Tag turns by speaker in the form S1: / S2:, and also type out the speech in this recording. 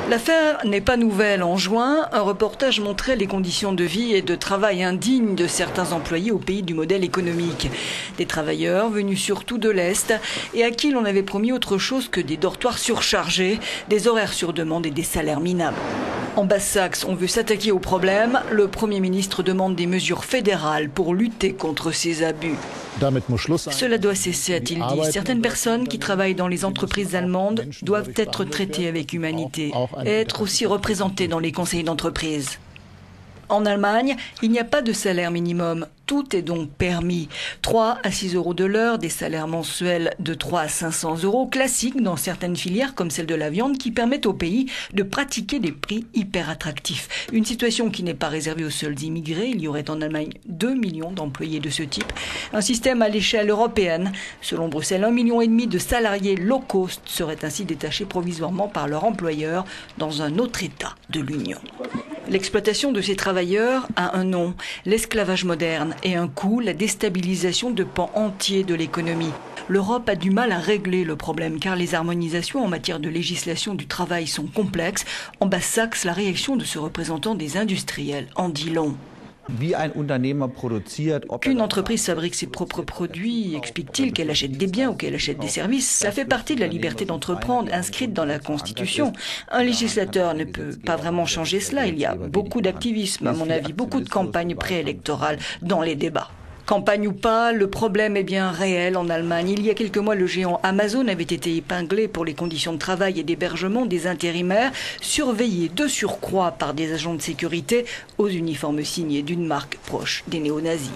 S1: L'affaire n'est pas nouvelle. En juin, un reportage montrait les conditions de vie et de travail indignes de certains employés au pays du modèle économique. Des travailleurs venus surtout de l'Est et à qui l'on avait promis autre chose que des dortoirs surchargés, des horaires sur demande et des salaires minables. En Basse-Saxe, on veut s'attaquer au problème. Le Premier ministre demande des mesures fédérales pour lutter contre ces abus. Cela doit cesser, a-t-il dit. Certaines personnes qui travaillent dans les entreprises allemandes doivent être traitées avec humanité et être aussi représentées dans les conseils d'entreprise. En Allemagne, il n'y a pas de salaire minimum. Tout est donc permis. 3 à 6 euros de l'heure, des salaires mensuels de 3 à 500 euros, classiques dans certaines filières comme celle de la viande qui permettent au pays de pratiquer des prix hyper attractifs. Une situation qui n'est pas réservée aux seuls immigrés. Il y aurait en Allemagne 2 millions d'employés de ce type. Un système à l'échelle européenne. Selon Bruxelles, 1,5 million de salariés low cost seraient ainsi détachés provisoirement par leur employeur dans un autre État de l'Union. L'exploitation de ces travailleurs a un nom, l'esclavage moderne, et un coût, la déstabilisation de pans entiers de l'économie. L'Europe a du mal à régler le problème car les harmonisations en matière de législation du travail sont complexes. En Basse-Saxe, la réaction de ce représentant des industriels en dit long. Qu'une entreprise fabrique ses propres produits, explique-t-il, qu'elle achète des biens ou qu'elle achète des services, ça fait partie de la liberté d'entreprendre inscrite dans la Constitution. Un législateur ne peut pas vraiment changer cela. Il y a beaucoup d'activisme, à mon avis, beaucoup de campagnes préélectorales dans les débats. Campagne ou pas, le problème est bien réel en Allemagne. Il y a quelques mois, le géant Amazon avait été épinglé pour les conditions de travail et d'hébergement des intérimaires, surveillés de surcroît par des agents de sécurité aux uniformes signés d'une marque proche des néo-nazis.